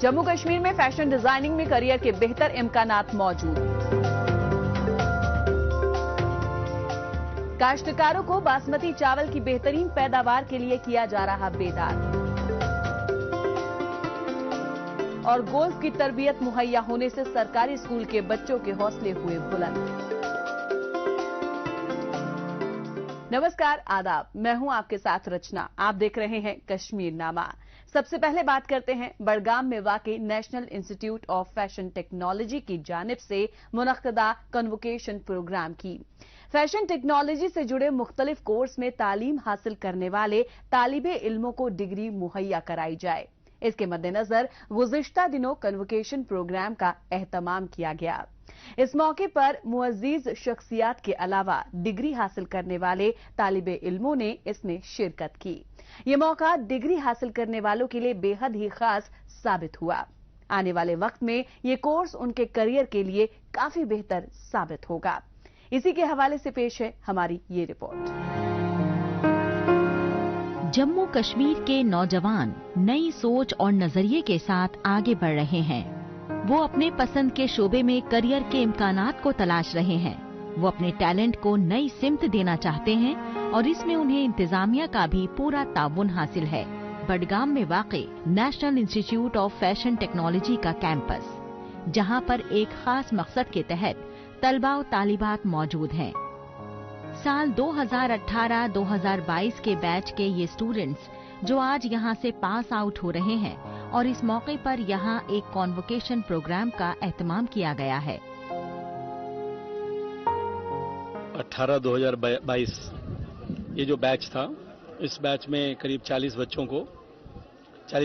जम्मू कश्मीर में fashion designing में career के बेहतर इम्कानात मौजूद। काश्तकारों को बासमती चावल की बेहतरीन पैदावार के लिए किया जा रहा बेदार। और गोल्फ की तरबियत मुहैया होने से सरकारी स्कूल के बच्चों के हौसले हुए बुलंद। नमस्कार, आदाब। मैं हूं आपके साथ रचना। आप देख रहे हैं कश्मीर नामा। सबसे पहले बात करते हैं बड़गाम में वाक़ई national institute of fashion technology की जानिब से मुनक्कदा कन्वोकेशन प्रोग्राम की। फैशन टेक्नोलॉजी से जुड़े मुख्तलिफ कोर्स में तालीम हासिल करने वाले तालिबे इल्मों को डिग्री मुहैया कराई जाए। इसके मद्देनजर गुज़िश्ता दिनों कन्वोकेशन प्रोग्राम का एहतमाम किया गया। इस मौके पर मुअज़्ज़िज़ शख्सियात के अलावा डिग्री हासिल करने वाले तालिबे इल्मों ने इसमें शिरकत की। ये मौका डिग्री हासिल करने वालों के लिए बेहद ही खास साबित हुआ। आने वाले वक्त में ये कोर्स उनके करियर के लिए काफी बेहतर साबित होगा। इसी के हवाले से पेश है हमारी ये रिपोर्ट। जम्मू कश्मीर के नौजवान नई सोच और नजरिए के साथ आगे बढ़ रहे हैं। वो अपने पसंद के शोबे में करियर के इम्कानात को तलाश रहे हैं। वो अपने टैलेंट को नई सिमत देना चाहते हैं और इसमें उन्हें इंतजामिया का भी पूरा ताउन हासिल है। बडगाम में वाक़ई national institute of fashion technology का कैंपस, जहां पर एक खास मकसद के तहत तलबा और तालिबात मौजूद हैं। साल 2018-2022 के बैच के ये स्टूडेंट्स जो आज यहां से पास आउट हो रहे हैं और इस मौके पर यहां एक कॉन्वोकेशन प्रोग्राम का एहतमाम किया गया है। 18-2022 ये जो बैच था, इस बैच में करीब 40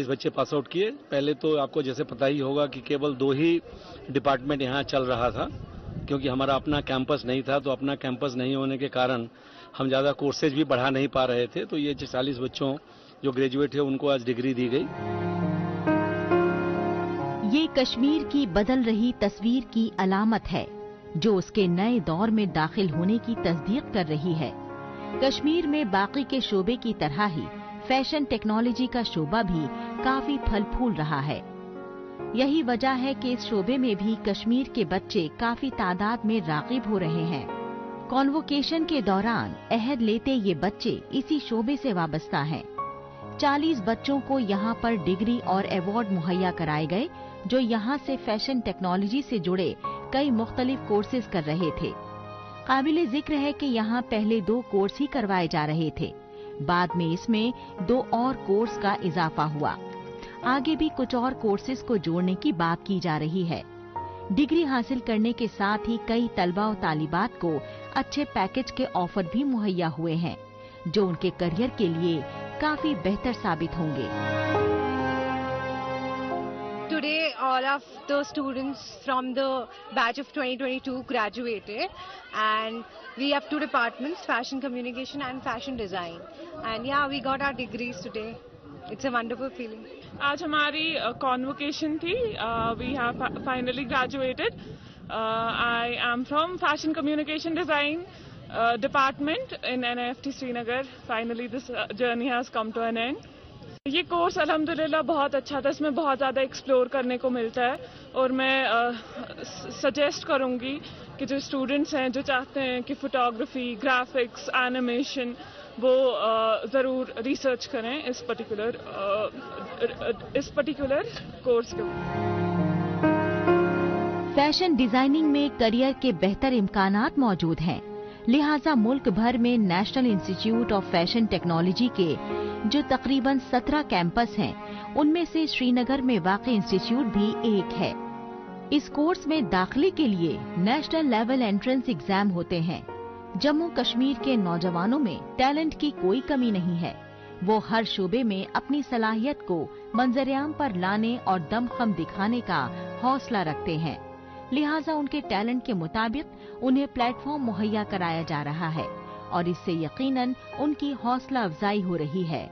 बच्चे पास आउट किए। पहले तो आपको जैसे पता ही होगा कि केवल 2 ही डिपार्टमेंट यहाँ चल रहा था, क्योंकि हमारा अपना कैंपस नहीं था। तो अपना कैंपस नहीं होने के कारण हम ज़्यादा कोर्सेज भी बढ़ा नहीं पा रहे थे। तो ये 40 बच्चों जो ग्रेजुएट है उनको आज डिग्री दी गई। ये कश्मीर की बदल रही तस्वीर की अलामत है, जो उसके नए दौर में दाखिल होने की तस्दीक कर रही है। कश्मीर में बाकी के शोबे की तरह ही फैशन टेक्नोलॉजी का शोबा भी काफी फल फूल रहा है। यही वजह है कि इस शोबे में भी कश्मीर के बच्चे काफी तादाद में राग़िब हो रहे हैं। कॉन्वोकेशन के दौरान अहद लेते ये बच्चे इसी शोबे से वाबस्ता हैं। 40 बच्चों को यहाँ पर डिग्री और अवार्ड मुहैया कराए गए, जो यहाँ से फैशन टेक्नोलॉजी से जुड़े कई मुख्तलिफ कोर्सेज कर रहे थे। काबिले जिक्र है कि यहाँ पहले 2 कोर्स ही करवाए जा रहे थे, बाद में इसमें 2 और कोर्स का इजाफा हुआ। आगे भी कुछ और कोर्सेज को जोड़ने की बात की जा रही है। डिग्री हासिल करने के साथ ही कई तलबा और तालिबात को अच्छे पैकेज के ऑफर भी मुहैया हुए हैं, जो उनके करियर के लिए काफी बेहतर साबित होंगे। Today, all of the students from the batch of 2022 graduated, and we have 2 departments, fashion communication and fashion design. And yeah, we got our degrees today. It's a wonderful feeling. आज हमारी convocation थी. We have finally graduated. I am from fashion communication design department in NIFT Srinagar. Finally, this journey has come to an end. ये course अल्हम्दुलिल्लाह बहुत अच्छा था। इसमें बहुत ज़्यादा एक्सप्लोर करने को मिलता है और मैं सजेस्ट करूँगी कि जो स्टूडेंट्स हैं जो चाहते हैं कि फोटोग्राफी, ग्राफिक्स, एनिमेशन, वो ज़रूर रिसर्च करें इस पर्टिकुलर कोर्स के। फैशन डिजाइनिंग में करियर के बेहतर इम्कानात मौजूद हैं, लिहाजा मुल्क भर में national institute of fashion technology के जो तकरीबन 17 कैंपस हैं, उनमें से श्रीनगर में वाक़ई इंस्टीट्यूट भी एक है। इस कोर्स में दाखिले के लिए नेशनल लेवल एंट्रेंस एग्जाम होते हैं। जम्मू कश्मीर के नौजवानों में टैलेंट की कोई कमी नहीं है। वो हर शोबे में अपनी सलाहियत को मंजरेआम पर लाने और दमखम दिखाने का हौसला रखते हैं। लिहाजा उनके टैलेंट के मुताबिक उन्हें प्लेटफॉर्म मुहैया कराया जा रहा है और इससे यकीनन उनकी हौसला अफजाई हो रही है।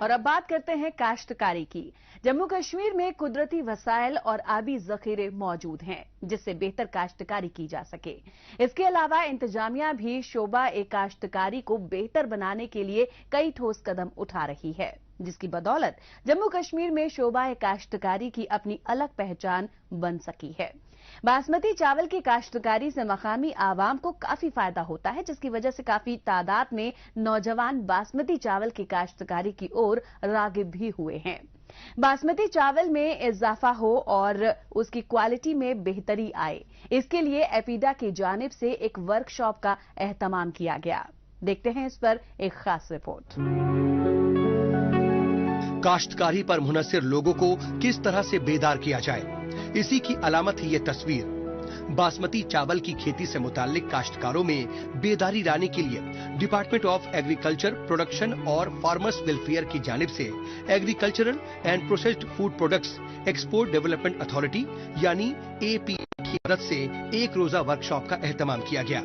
और अब बात करते हैं काश्तकारी की। जम्मू कश्मीर में कुदरती वसाइल और आबी जखीरे मौजूद हैं, जिससे बेहतर काश्तकारी की जा सके। इसके अलावा इंतजामिया भी शोबा काश्तकारी को बेहतर बनाने के लिए कई ठोस कदम उठा रही है। जिसकी बदौलत जम्मू कश्मीर में शोबाए काश्तकारी की अपनी अलग पहचान बन सकी है। बासमती चावल की काश्तकारी से मकामी आवाम को काफी फायदा होता है, जिसकी वजह से काफी तादाद में नौजवान बासमती चावल की काश्तकारी की ओर रागिब भी हुए हैं। बासमती चावल में इजाफा हो और उसकी क्वालिटी में बेहतरी आए, इसके लिए एपीडा की जानिब से एक वर्कशॉप का एहतमाम किया गया। देखते हैं इस पर एक खास रिपोर्ट। काश्तकारी पर मुनस्सिर लोगों को किस तरह से बेदार किया जाए, इसी की अलामत है ये तस्वीर। बासमती चावल की खेती से मुताल्लिक काश्तकारों में बेदारी लाने के लिए डिपार्टमेंट ऑफ एग्रीकल्चर, प्रोडक्शन और फार्मर्स वेलफेयर की जानिब से agricultural and processed food products export development authority यानी एपी की मदद से एक रोजा वर्कशॉप का एहतमाम किया गया।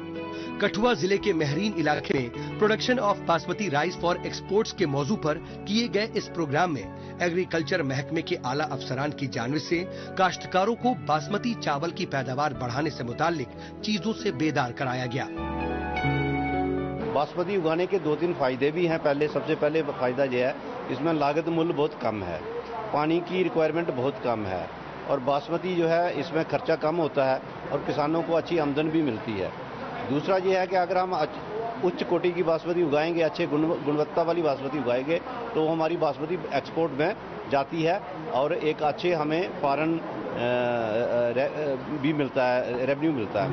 कठुआ जिले के महरीन इलाके में production of basmati rice for exports के मौजू पर किए गए इस प्रोग्राम में एग्रीकल्चर महकमे के आला अफसरान की जानिब से काश्तकारों को बासमती चावल की पैदावार बढ़ाने से मुताल्लिक चीजों से बेदार कराया गया। बासमती उगाने के 2-3 फायदे भी हैं। सबसे पहले फायदा यह है, इसमें लागत मूल्य बहुत कम है, पानी की रिक्वायरमेंट बहुत कम है और बासमती जो है इसमें खर्चा कम होता है और किसानों को अच्छी आमदन भी मिलती है। दूसरा ये है कि अगर हम उच्च कोटि की बासमती उगाएंगे, अच्छे गुणवत्ता वाली बासमती उगाएंगे, तो हमारी बासमती एक्सपोर्ट में जाती है और एक अच्छे हमें फॉरेन भी मिलता है, रेवेन्यू मिलता है।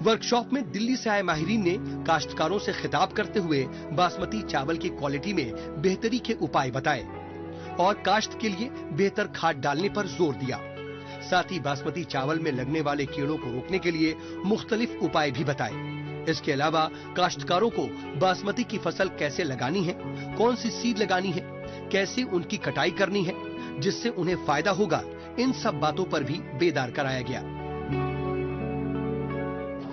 वर्कशॉप में दिल्ली से आए माहिरीन ने काश्तकारों से खिताब करते हुए बासमती चावल की क्वालिटी में बेहतरी के उपाय बताए और काश्त के लिए बेहतर खाद डालने पर जोर दिया। साथ ही बासमती चावल में लगने वाले कीड़ों को रोकने के लिए मुख्तलिफ उपाय भी बताए। इसके अलावा काश्तकारों को बासमती की फसल कैसे लगानी है, कौन सी सीड लगानी है, कैसे उनकी कटाई करनी है जिससे उन्हें फायदा होगा, इन सब बातों पर भी बेदार कराया गया।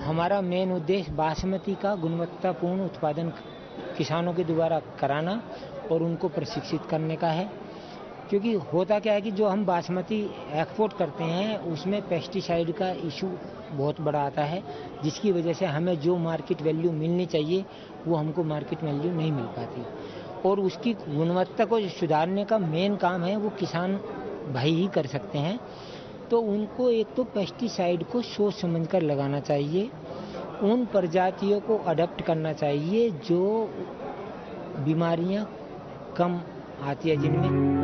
हमारा मेन उद्देश्य बासमती का गुणवत्तापूर्ण उत्पादन किसानों के द्वारा कराना और उनको प्रशिक्षित करने का है। क्योंकि होता क्या है कि जो हम बासमती एक्सपोर्ट करते हैं उसमें पेस्टिसाइड का इशू बहुत बड़ा आता है, जिसकी वजह से हमें जो मार्केट वैल्यू मिलनी चाहिए वो हमको मार्केट वैल्यू नहीं मिल पाती और उसकी गुणवत्ता को सुधारने का मेन काम है वो किसान भाई ही कर सकते हैं। तो उनको एक तो पेस्टिसाइड को सोच समझकर लगाना चाहिए, उन प्रजातियों को अडॉप्ट करना चाहिए जो बीमारियां कम आती है जिनमें।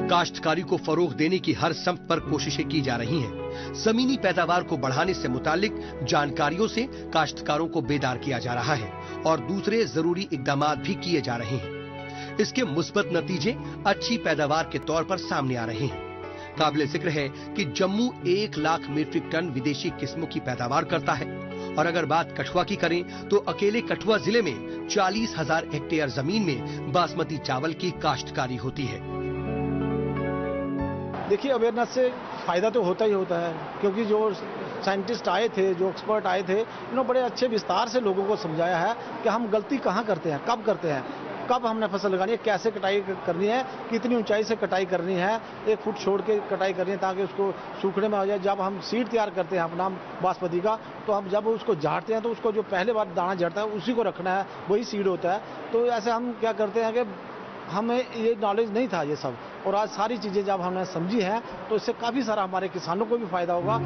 काश्तकारी को फरोग देने की हर संभव पर कोशिशें की जा रही हैं। जमीनी पैदावार को बढ़ाने से मुतालिक जानकारियों से काश्तकारों को बेदार किया जा रहा है और दूसरे जरूरी इकदामात भी किए जा रहे हैं। इसके मुस्बत नतीजे अच्छी पैदावार के तौर पर सामने आ रहे हैं। काबिले जिक्र है कि जम्मू 1 लाख मीट्रिक टन विदेशी किस्मों की पैदावार करता है और अगर बात कठुआ की करें तो अकेले कठुआ जिले में 40,000 हेक्टेयर जमीन में बासमती चावल की काश्तकारी होती है। देखिए, अवेयरनेस से फायदा तो होता ही होता है, क्योंकि जो साइंटिस्ट आए थे, जो एक्सपर्ट आए थे, इन्होंने बड़े अच्छे विस्तार से लोगों को समझाया है कि हम गलती कहाँ करते हैं, कब करते हैं, कब हमने फसल लगानी है, कैसे कटाई करनी है, कितनी ऊंचाई से कटाई करनी है, 1 फुट छोड़ के कटाई करनी है ताकि उसको सूखने में आ जाए। जब हम सीड तैयार करते हैं अपना बासमती का, तो हम जब उसको झाड़ते हैं तो उसको जो पहले बार दाना झड़ता है उसी को रखना है, वही सीड होता है। तो ऐसे हम क्या करते हैं कि हमें ये नॉलेज नहीं था ये सब, और आज सारी चीजें जब हमने समझी हैं तो इससे काफी सारा हमारे किसानों को भी फायदा होगा।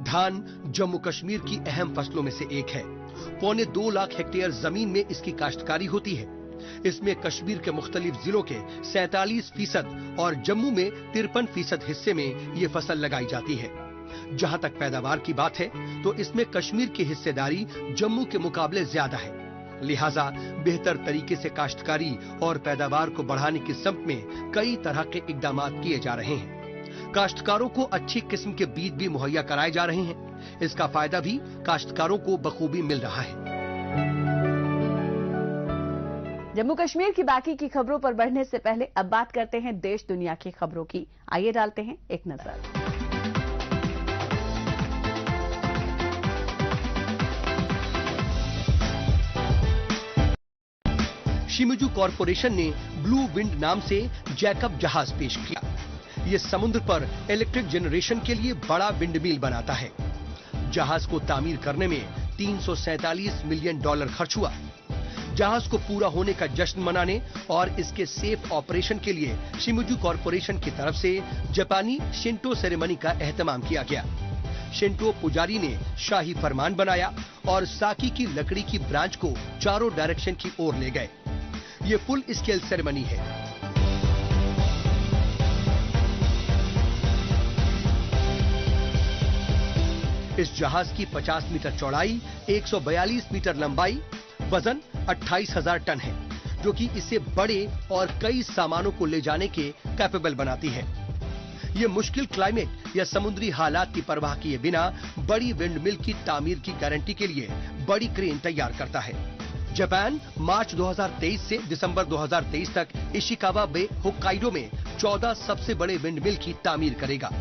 धान जम्मू कश्मीर की अहम फसलों में से एक है। 2.25 लाख हेक्टेयर जमीन में इसकी काश्तकारी होती है। इसमें कश्मीर के मुख्तलिफ जिलों के 47% और जम्मू में 53% हिस्से में ये फसल लगाई जाती है। जहां तक पैदावार की बात है तो इसमें कश्मीर की हिस्सेदारी जम्मू के मुकाबले ज्यादा है। लिहाजा बेहतर तरीके से काश्तकारी और पैदावार को बढ़ाने की समत में कई तरह के इकदामात किए जा रहे हैं। काश्तकारों को अच्छी किस्म के बीज भी मुहैया कराए जा रहे हैं। इसका फायदा भी काश्तकारों को बखूबी मिल रहा है। जम्मू कश्मीर की बाकी की खबरों पर बढ़ने से पहले अब बात करते हैं देश दुनिया की खबरों की। आइए डालते हैं एक नजर। शिमिजू कॉरपोरेशन ने ब्लू विंड नाम से जैकब जहाज पेश किया। ये समुद्र पर इलेक्ट्रिक जनरेशन के लिए बड़ा विंडमिल बनाता है। जहाज को तामीर करने में $347 मिलियन खर्च हुआ। जहाज को पूरा होने का जश्न मनाने और इसके सेफ ऑपरेशन के लिए शिमिजू कॉरपोरेशन की तरफ से जापानी शिंटो सेरेमनी का एहतमाम किया गया। शिंटो पुजारी ने शाही फरमान बनाया और साकी की लकड़ी की ब्रांच को चारों डायरेक्शन की ओर ले गए। ये फुल स्केल सेरेमनी है। इस जहाज की 50 मीटर चौड़ाई, 142 मीटर लंबाई, वजन 28,000 टन है, जो कि इसे बड़े और कई सामानों को ले जाने के कैपेबल बनाती है। ये मुश्किल क्लाइमेट या समुद्री हालात की परवाह किए बिना बड़ी विंडमिल की तामीर की गारंटी के लिए बड़ी क्रेन तैयार करता है। जापान मार्च 2023 से दिसंबर 2023 तक इशिकावा बे होक्काइडो में 14 सबसे बड़े विंडमिल की तामीर करेगा।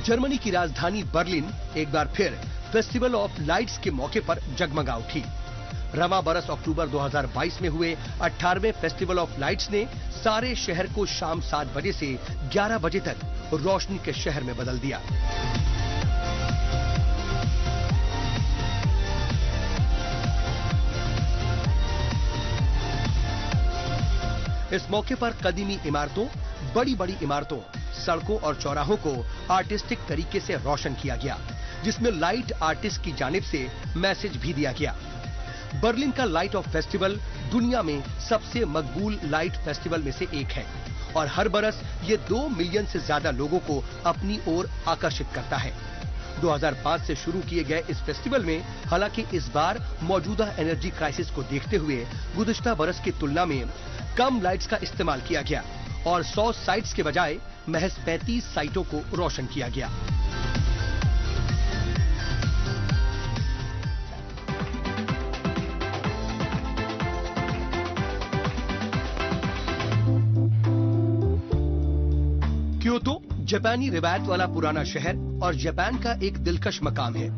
जर्मनी की राजधानी बर्लिन एक बार फिर फेस्टिवल ऑफ लाइट्स के मौके पर जगमगा उठी। रमा बरस अक्टूबर 2022 में हुए 18वें फेस्टिवल ऑफ लाइट्स ने सारे शहर को शाम 7 बजे से 11 बजे तक रोशनी के शहर में बदल दिया। इस मौके पर कदीमी इमारतों, बड़ी बड़ी इमारतों, सड़कों और चौराहों को आर्टिस्टिक तरीके से रोशन किया गया, जिसमें लाइट आर्टिस्ट की जानिब से मैसेज भी दिया गया। बर्लिन का लाइट ऑफ फेस्टिवल दुनिया में सबसे मकबूल लाइट फेस्टिवल में से एक है और हर बरस ये 2 मिलियन से ज्यादा लोगों को अपनी ओर आकर्षित करता है। 2005 से शुरू किए गए इस फेस्टिवल में हालांकि इस बार मौजूदा एनर्जी क्राइसिस को देखते हुए गुज़िश्ता बरस की तुलना में कम लाइट्स का इस्तेमाल किया गया और 100 साइट्स के बजाय महज 35 साइटों को रोशन किया गया। क्योतो जापानी रिवायत वाला पुराना शहर और जापान का एक दिलकश मकाम है।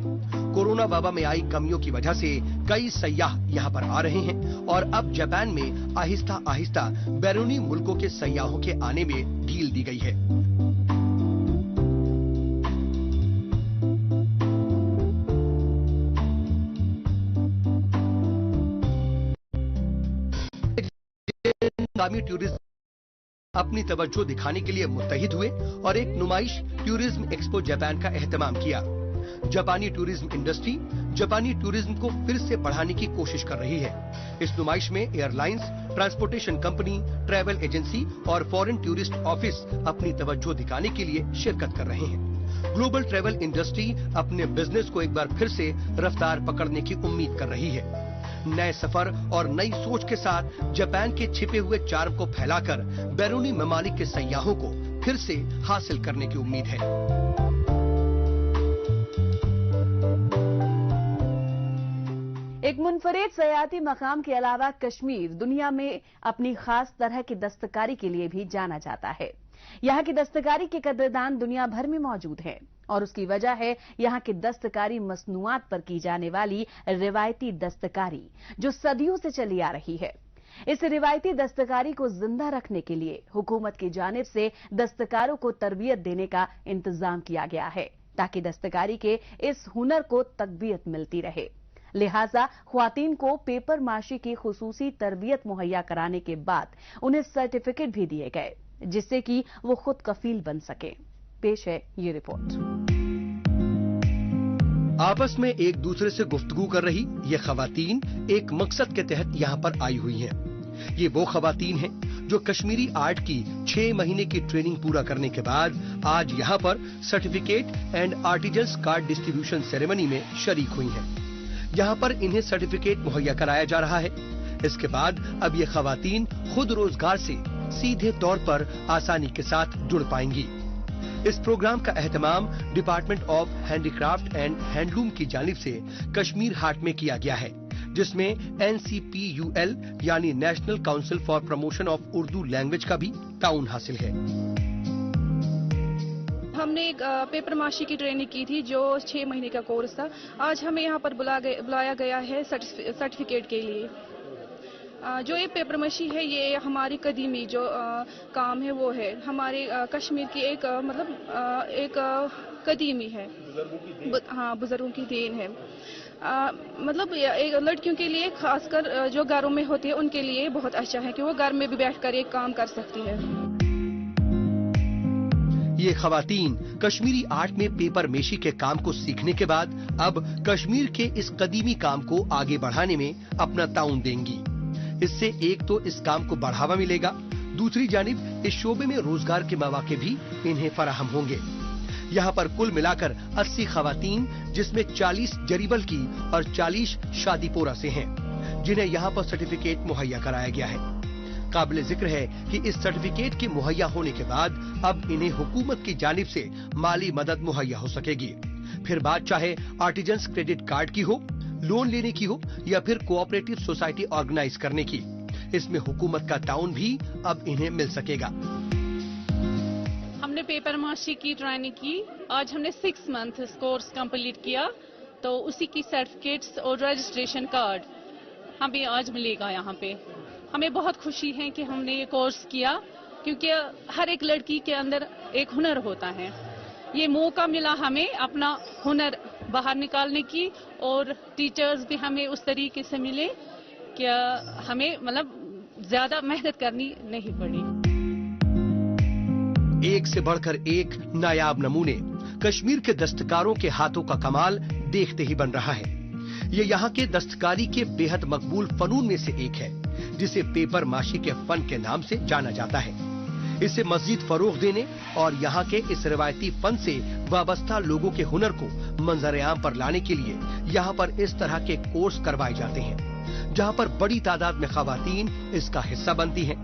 कोरोना वबा में आई कमियों की वजह से कई सयाह यहाँ पर आ रहे हैं और अब जापान में आहिस्ता आहिस्ता बैरूनी मुल्कों के सयाहों के आने में ढील दी गई है। टूरिज्म अपनी तवज्जो दिखाने के लिए मुत्तहिद हुए और एक नुमाइश टूरिज्म एक्सपो जापान का एहतमाम किया। जापानी टूरिज्म इंडस्ट्री जापानी टूरिज्म को फिर से बढ़ाने की कोशिश कर रही है। इस नुमाइश में airlines, transportation company, travel agency और फॉरेन टूरिस्ट ऑफिस अपनी तवज्जो दिखाने के लिए शिरकत कर रहे हैं। ग्लोबल ट्रैवल इंडस्ट्री अपने बिजनेस को एक बार फिर से रफ्तार पकड़ने की उम्मीद कर रही है। नए सफर और नई सोच के साथ जापान के छिपे हुए चार्म को फैलाकर बैरूनी ममालिक के सयाहों को फिर से हासिल करने की उम्मीद है। एक मुनफरिद सयाहती मकाम के अलावा कश्मीर दुनिया में अपनी खास तरह की दस्तकारी के लिए भी जाना जाता है। यहाँ की दस्तकारी के कदरदान दुनिया भर में मौजूद हैं और उसकी वजह है यहाँ की दस्तकारी मसनूआत पर की जाने वाली रिवायती दस्तकारी जो सदियों से चली आ रही है। इस रिवायती दस्तकारी को जिंदा रखने के लिए हुकूमत की जानिब से दस्तकारों को तरबियत देने का इंतजाम किया गया है ताकि दस्तकारी के इस हुनर को तकबीयत मिलती रहे। लिहाजा ख्वातीन को पेपर माशी की खुसूसी तरबियत मुहैया कराने के बाद उन्हें सर्टिफिकेट भी दिए गए जिससे कि वो खुद कफील बन सके। पेश है ये रिपोर्ट। आपस में एक दूसरे से गुफ्तगू कर रही ये खवातीन एक मकसद के तहत यहाँ पर आई हुई हैं। ये वो खवातीन हैं जो कश्मीरी आर्ट की 6 महीने की ट्रेनिंग पूरा करने के बाद आज यहाँ पर certificate and artisans card distribution ceremony में शरीक हुई हैं। यहाँ पर इन्हें सर्टिफिकेट मुहैया कराया जा रहा है। इसके बाद अब ये खवातीन खुद रोजगार से सीधे तौर पर आसानी के साथ जुड़ पाएंगी। इस प्रोग्राम का एहतमाम department of handicraft and handloom की जानिब से कश्मीर हाट में किया गया है, जिसमें NCPUL यानी national council for promotion of Urdu language का भी ताउन हासिल है। हमने एक पेपर माशी की ट्रेनिंग की थी जो 6 महीने का कोर्स था। आज हमें यहाँ पर बुलाया गया है सर्टिफिकेट के लिए। जो ये पेपर मशी है ये हमारी कदीमी जो काम है वो है हमारे कश्मीर की एक एक कदीमी है, हाँ बुजुर्गों की देन है। मतलब एक लड़कियों के लिए खासकर जो घरों में होती है उनके लिए बहुत अच्छा है कि वो घर में भी बैठकर एक काम कर सकती है। ये खवातीन कश्मीरी आर्ट में पेपर मेशी के काम को सीखने के बाद अब कश्मीर के इस कदीमी काम को आगे बढ़ाने में अपना ताउन देंगी। इससे एक तो इस काम को बढ़ावा मिलेगा, दूसरी जानिब इस शोबे में रोजगार के मौके भी इन्हें फराहम होंगे। यहाँ पर कुल मिलाकर 80 खवातीन, जिसमें 40 जरीबल की और 40 शादीपोरा से हैं, जिन्हें यहाँ पर सर्टिफिकेट मुहैया कराया गया है। काबिल जिक्र है कि इस सर्टिफिकेट के मुहैया होने के बाद अब इन्हें हुकूमत की जानिब से माली मदद मुहैया हो सकेगी। फिर बात चाहे आर्टिजन्स क्रेडिट कार्ड की हो, लोन लेने की हो या फिर कोऑपरेटिव सोसाइटी ऑर्गेनाइज करने की, इसमें हुकूमत का ताउन भी अब इन्हें मिल सकेगा। हमने पेपर माशी की ट्रेनिंग की, आज हमने 6 मंथ कोर्स कंप्लीट किया, तो उसी की सर्टिफिकेट्स और रजिस्ट्रेशन कार्ड हमें आज मिलेगा। यहाँ पे हमें बहुत खुशी है कि हमने ये कोर्स किया, क्योंकि हर एक लड़की के अंदर एक हुनर होता है। ये मौका मिला हमें अपना हुनर बाहर निकालने की, और टीचर्स भी हमें उस तरीके से मिले कि हमें मतलब ज्यादा मेहनत करनी नहीं पड़ी। एक से बढ़कर एक नायाब नमूने कश्मीर के दस्तकारों के हाथों का कमाल देखते ही बन रहा है। ये यहाँ के दस्तकारी के बेहद मकबूल फनून में से एक है, जिसे पेपर माशी के फन के नाम से जाना जाता है। इसे मजीद फरोग देने और यहाँ के इस रिवायती फन से वाबस्ता लोगों के हुनर को मंजर-ए-आम पर लाने के लिए यहाँ पर इस तरह के कोर्स करवाए जाते हैं, जहाँ पर बड़ी तादाद में खवातीन इसका हिस्सा बनती हैं।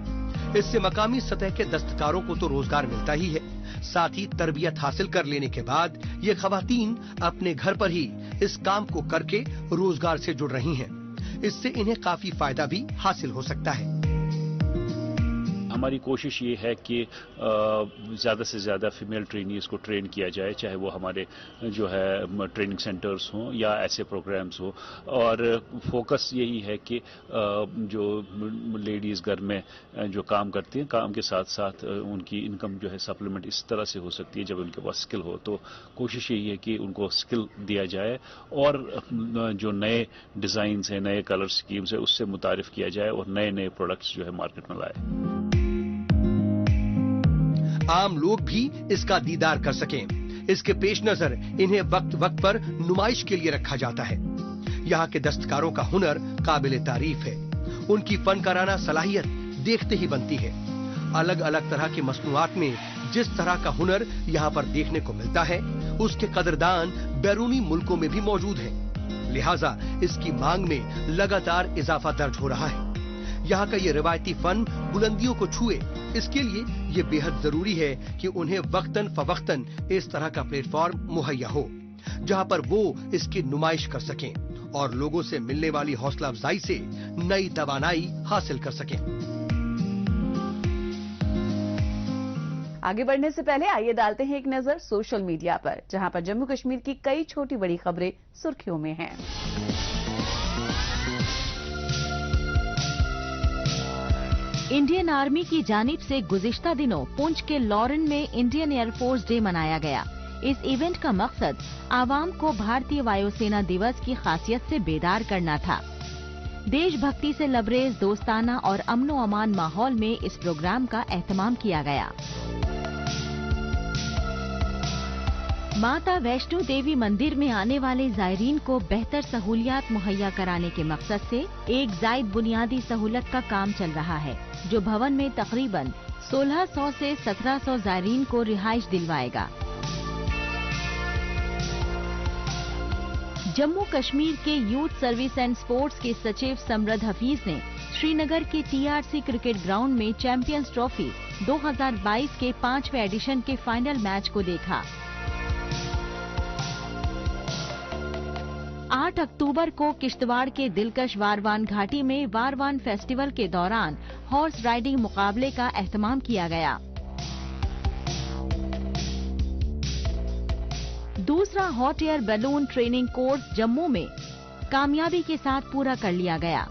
इससे मकामी सतह के दस्तकारों को तो रोजगार मिलता ही है, साथ ही तरबियत हासिल कर लेने के बाद ये खवातीन अपने घर पर ही इस काम को करके रोजगार से जुड़ रही हैं। इससे इन्हें काफी फायदा भी हासिल हो सकता है। हमारी कोशिश ये है कि ज़्यादा से ज़्यादा फीमेल ट्रेनीज को ट्रेन किया जाए, चाहे वो हमारे जो है ट्रेनिंग सेंटर्स हों या ऐसे प्रोग्राम्स हो। और फोकस यही है कि जो लेडीज़ घर में जो काम करती हैं, काम के साथ साथ उनकी इनकम जो है सप्लीमेंट इस तरह से हो सकती है जब उनके पास स्किल हो। तो कोशिश यही है कि उनको स्किल दिया जाए और जो नए डिज़ाइंस हैं, नए कलर स्कीम्स है, उससे मुतारिफ किया जाए और नए नए प्रोडक्ट्स जो है मार्केट में लाए। आम लोग भी इसका दीदार कर सकें, इसके पेश नजर इन्हें वक्त वक्त पर नुमाइश के लिए रखा जाता है। यहाँ के दस्तकारों का हुनर काबिल तारीफ है। उनकी फनकाराना सलाहियत देखते ही बनती है। अलग अलग तरह के मसनूआत में जिस तरह का हुनर यहाँ पर देखने को मिलता है, उसके कदरदान बैरूनी मुल्कों में भी मौजूद हैं। लिहाजा इसकी मांग में लगातार इजाफा दर्ज हो रहा है। यहाँ का ये रिवायती फन बुलंदियों को छुए, इसके लिए ये बेहद जरूरी है कि उन्हें वक्तन फवक्तन इस तरह का प्लेटफॉर्म मुहैया हो, जहाँ पर वो इसकी नुमाइश कर सकें और लोगों से मिलने वाली हौसला अफजाई से नई तवानाई हासिल कर सकें। आगे बढ़ने से पहले आइए डालते हैं एक नजर सोशल मीडिया पर, जहां पर जम्मू कश्मीर की कई छोटी बड़ी खबरें सुर्खियों में हैं। इंडियन आर्मी की जानिब से गुज़िश्ता दिनों पुंछ के लॉरेन में इंडियन एयरफोर्स डे मनाया गया। इस इवेंट का मकसद आवाम को भारतीय वायुसेना दिवस की खासियत से बेदार करना था। देशभक्ति से लबरेज, दोस्ताना और अमनो अमान माहौल में इस प्रोग्राम का एहतमाम किया गया। माता वैष्णो देवी मंदिर में आने वाले जायरीन को बेहतर सहूलियात मुहैया कराने के मकसद से एक जायद बुनियादी सहूलत का काम चल रहा है, जो भवन में तकरीबन 1600 से 1700 जायरीन को रिहाइश दिलवाएगा। जम्मू कश्मीर के यूथ सर्विस एंड स्पोर्ट्स के सचिव समरद हफीज ने श्रीनगर के TRC क्रिकेट ग्राउंड में चैंपियंस ट्रॉफी 2022 के 5वें एडिशन के फाइनल मैच को देखा। 8 अक्टूबर को किश्तवाड़ के दिलकश वारवान घाटी में वारवान फेस्टिवल के दौरान हॉर्स राइडिंग मुकाबले का एहतमाम किया गया। दूसरा hot air balloon training course Jammu में कामयाबी के साथ पूरा कर लिया गया।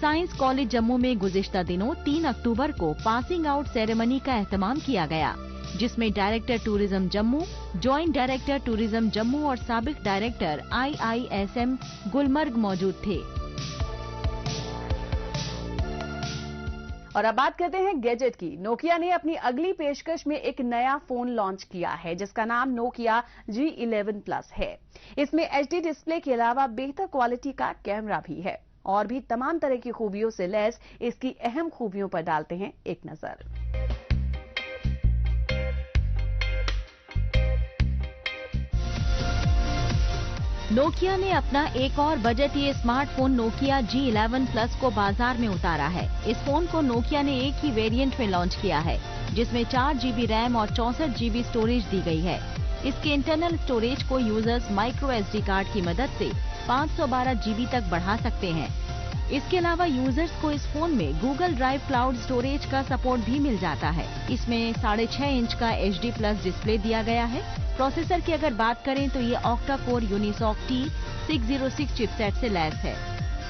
साइंस कॉलेज जम्मू में गुज़िश्ता दिनों 3 अक्टूबर को पासिंग आउट सेरेमनी का एहतमाम किया गया, जिसमें director tourism Jammu, joint director tourism Jammu और साबिक डायरेक्टर IISM गुलमर्ग मौजूद थे। और अब बात करते हैं गैजेट की। नोकिया ने अपनी अगली पेशकश में एक नया फोन लॉन्च किया है, जिसका नाम नोकिया G11 Plus है। इसमें HD डिस्प्ले के अलावा बेहतर क्वालिटी का कैमरा भी है और भी तमाम तरह की खूबियों से लैस इसकी अहम खूबियों पर डालते हैं एक नजर। नोकिया ने अपना एक और बजटीय स्मार्टफोन नोकिया G11 Plus को बाजार में उतारा है। इस फोन को नोकिया ने एक ही वेरिएंट में लॉन्च किया है, जिसमें 4 GB रैम और 64 GB स्टोरेज दी गई है। इसके इंटरनल स्टोरेज को यूजर्स माइक्रो SD कार्ड की मदद से 512 GB तक बढ़ा सकते हैं। इसके अलावा यूजर्स को इस फोन में गूगल ड्राइव क्लाउड स्टोरेज का सपोर्ट भी मिल जाता है। इसमें 6.5 इंच का HD Plus डिस्प्ले दिया गया है। प्रोसेसर की अगर बात करें तो ये octa core Unisoc T606 chipset से लैस है।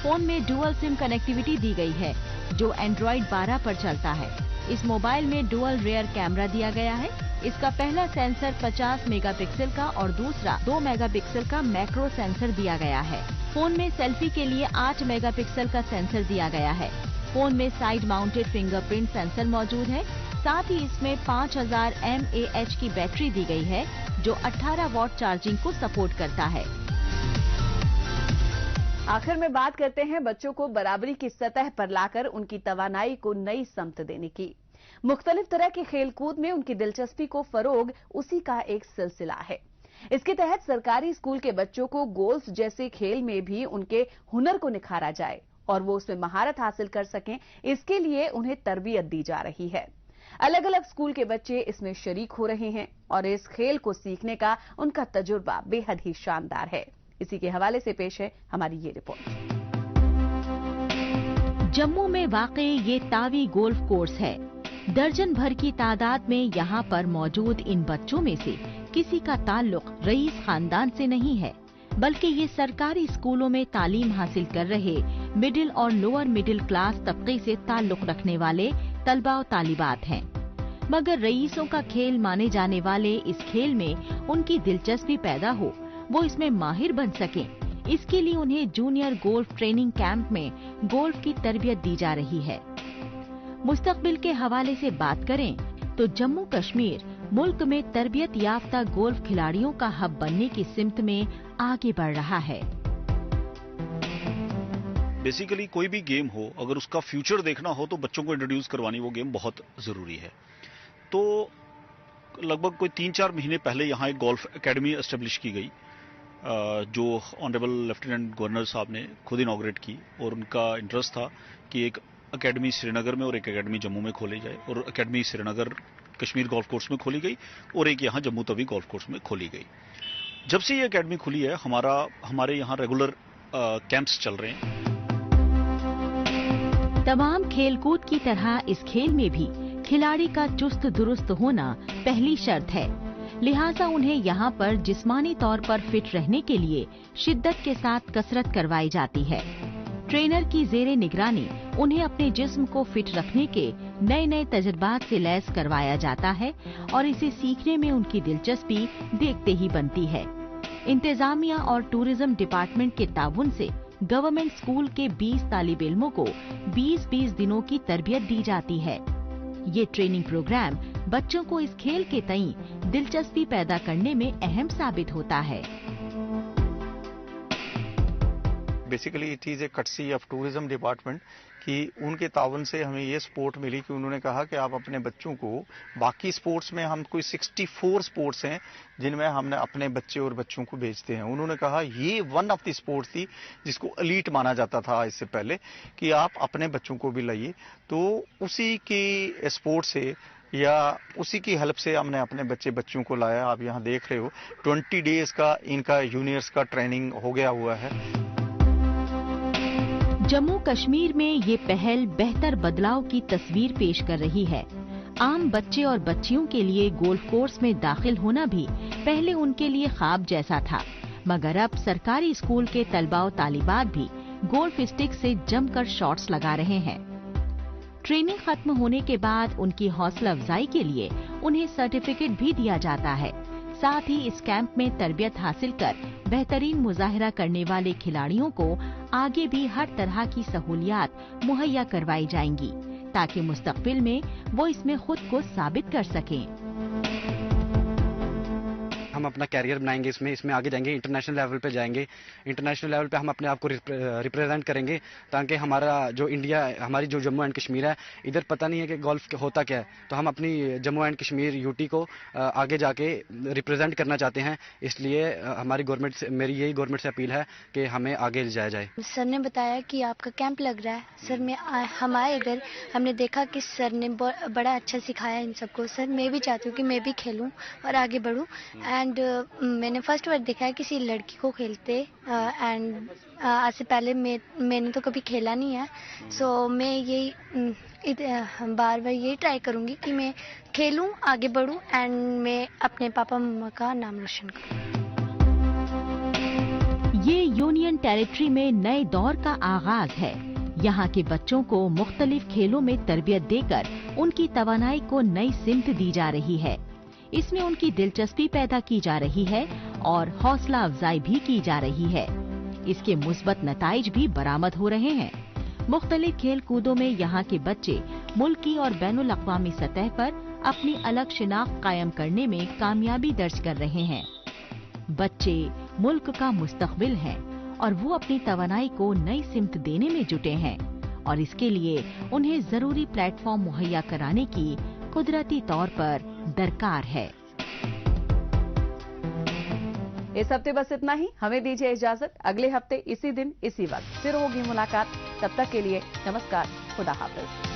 फोन में डुअल सिम कनेक्टिविटी दी गई है, जो एंड्रॉइड 12 पर चलता है। इस मोबाइल में डुअल रियर कैमरा दिया गया है। इसका पहला सेंसर 50 मेगापिक्सल का और दूसरा 2 मेगापिक्सल का मैक्रो सेंसर दिया गया है। फोन में सेल्फी के लिए 8 मेगापिक्सल का सेंसर दिया गया है। फोन में साइड माउंटेड फिंगरप्रिंट सेंसर मौजूद है। साथ ही इसमें 5000 mAh की बैटरी दी गई है, जो 18 वॉट चार्जिंग को सपोर्ट करता है। आखिर में बात करते हैं बच्चों को बराबरी की सतह पर लाकर उनकी तवानाई को नई समत देने की। मुख्तलिफ तरह के खेलकूद में उनकी दिलचस्पी को फरोग उसी का एक सिलसिला है। इसके तहत सरकारी स्कूल के बच्चों को गोल्फ जैसे खेल में भी उनके हुनर को निखारा जाए और वो उसमें महारत हासिल कर सकें, इसके लिए उन्हें तरबियत दी जा रही है। अलग अलग स्कूल के बच्चे इसमें शरीक हो रहे हैं और इस खेल को सीखने का उनका तजुर्बा बेहद ही शानदार है। इसी के हवाले से पेश है हमारी ये रिपोर्ट। जम्मू में वाक़ई ये तावी गोल्फ कोर्स है। दर्जन भर की तादाद में यहाँ पर मौजूद इन बच्चों में से किसी का ताल्लुक रईस खानदान से नहीं है, बल्कि ये सरकारी स्कूलों में तालीम हासिल कर रहे मिडिल और लोअर मिडिल क्लास तबके से ताल्लुक रखने वाले तलबा और तालिबात हैं। मगर रईसों का खेल माने जाने वाले इस खेल में उनकी दिलचस्पी पैदा हो, वो इसमें माहिर बन सकें, इसके लिए उन्हें जूनियर गोल्फ ट्रेनिंग कैंप में गोल्फ की तरबियत दी जा रही है। मुस्तकबिल के हवाले से बात करें तो जम्मू कश्मीर मुल्क में तरबियत याफ्ता गोल्फ खिलाड़ियों का हब बनने की सिमत में आगे बढ़ रहा है। बेसिकली कोई भी गेम हो, अगर उसका फ्यूचर देखना हो तो बच्चों को इंट्रोड्यूस करवानी वो गेम बहुत ज़रूरी है। तो लगभग कोई 3-4 महीने पहले यहाँ एक गोल्फ एकेडमी एस्टेब्लिश की गई, जो ऑनरेबल लेफ्टिनेंट गवर्नर साहब ने खुद इनॉग्रेट की, और उनका इंटरेस्ट था कि एक एकेडमी श्रीनगर में और एक एकेडमी जम्मू में खोली जाए। और academy Srinagar Kashmir golf course में खोली गई और एक यहाँ जम्मू तवी गोल्फ कोर्स में खोली गई। जब से ये एकेडमी खुली है हमारे यहाँ रेगुलर कैंप्स चल रहे हैं। तमाम खेलकूद की तरह इस खेल में भी खिलाड़ी का चुस्त दुरुस्त होना पहली शर्त है, लिहाजा उन्हें यहाँ पर जिस्मानी तौर पर फिट रहने के लिए शिद्दत के साथ कसरत करवाई जाती है। ट्रेनर की जेरे निगरानी उन्हें अपने जिस्म को फिट रखने के नए नए तजुर्बात से लैस करवाया जाता है और इसे सीखने में उनकी दिलचस्पी देखते ही बनती है। इंतजामिया और टूरिज्म डिपार्टमेंट के ताउन से गवर्नमेंट स्कूल के 20 तालिब इल्मों को 20-20 दिनों की तरबियत दी जाती है। ये ट्रेनिंग प्रोग्राम बच्चों को इस खेल के तई दिलचस्पी पैदा करने में अहम साबित होता है। Basically it is a courtesy of tourism department कि उनके तावन से हमें ये सपोर्ट मिली कि उन्होंने कहा कि आप अपने बच्चों को, बाकी स्पोर्ट्स में हम कोई 64 स्पोर्ट्स हैं जिनमें हमने अपने बच्चे और बच्चों को भेजते हैं, उन्होंने कहा ये वन ऑफ द स्पोर्ट्स थी जिसको एलीट माना जाता था इससे पहले, कि आप अपने बच्चों को भी लाइए। तो उसी की स्पोर्ट से या उसी की हेल्प से हमने अपने बच्चों को लाया। आप यहाँ देख रहे हो 20 डेज का इनका जूनियर्स का ट्रेनिंग हो गया हुआ है। जम्मू कश्मीर में ये पहल बेहतर बदलाव की तस्वीर पेश कर रही है। आम बच्चे और बच्चियों के लिए गोल्फ कोर्स में दाखिल होना भी पहले उनके लिए ख्वाब जैसा था, मगर अब सरकारी स्कूल के तलबा और तालिबात भी गोल्फ स्टिक से जमकर शॉट्स लगा रहे हैं। ट्रेनिंग खत्म होने के बाद उनकी हौसला अफजाई के लिए उन्हें सर्टिफिकेट भी दिया जाता है। साथ ही इस कैंप में तरबियत हासिल कर बेहतरीन मुजाहिरा करने वाले खिलाड़ियों को आगे भी हर तरह की सहूलियात मुहैया करवाई जाएंगी ताकि मुस्तकबिल में वो इसमें खुद को साबित कर सकें। हम अपना कैरियर बनाएंगे, इसमें आगे जाएंगे, इंटरनेशनल लेवल पे जाएंगे। इंटरनेशनल लेवल पे हम अपने आप को रिप्रेजेंट करेंगे ताकि हमारा जो इंडिया, हमारी जो जम्मू एंड कश्मीर है, इधर पता नहीं है कि गोल्फ होता क्या है। तो हम अपनी जम्मू एंड कश्मीर यूटी को आगे जाके रिप्रेजेंट करना चाहते हैं। इसलिए हमारी गवर्नमेंट से, मेरी यही गवर्नमेंट से अपील है कि हमें आगे ले जाया जाए। सर ने बताया कि आपका कैंप लग रहा है। सर हम आए इधर, हमने देखा कि सर ने बड़ा अच्छा सिखाया इन सबको। सर मैं भी चाहती हूँ कि मैं भी खेलूँ और आगे बढ़ूँ। एंड मैंने फर्स्ट बार देखा है किसी लड़की को खेलते। एंड आज से पहले मैंने तो कभी खेला नहीं है। सो मैं यही बार बार यही ट्राई करूँगी कि मैं खेलूँ, आगे बढ़ूँ एंड मैं अपने पापा मम्मा का नाम रोशन करूँ। ये यूनियन टेरिटरी में नए दौर का आगाज है। यहाँ के बच्चों को मुख्तलिफ खेलों में तरबियत देकर उनकी तवानाई को नई सिमत दी जा रही है। इसमें उनकी दिलचस्पी पैदा की जा रही है और हौसला अफजाई भी की जा रही है। इसके मुस्बत नताइज भी बरामद हो रहे हैं। मुख्तलिफ खेल कूदों में यहाँ के बच्चे मुल्की और बैनुल अक़वामी सतह पर अपनी अलग शिनाख्त कायम करने में कामयाबी दर्ज कर रहे हैं। बच्चे मुल्क का मुस्तकबिल हैं और वो अपनी तवानाई को नई सिमत देने में जुटे हैं और इसके लिए उन्हें जरूरी प्लेटफॉर्म मुहैया कराने की कुदरती तौर पर दरकार है। इस हफ्ते बस इतना ही। हमें दीजिए इजाजत। अगले हफ्ते इसी दिन इसी वक्त फिर होगी मुलाकात। तब तक के लिए नमस्कार, खुदा हाफिज।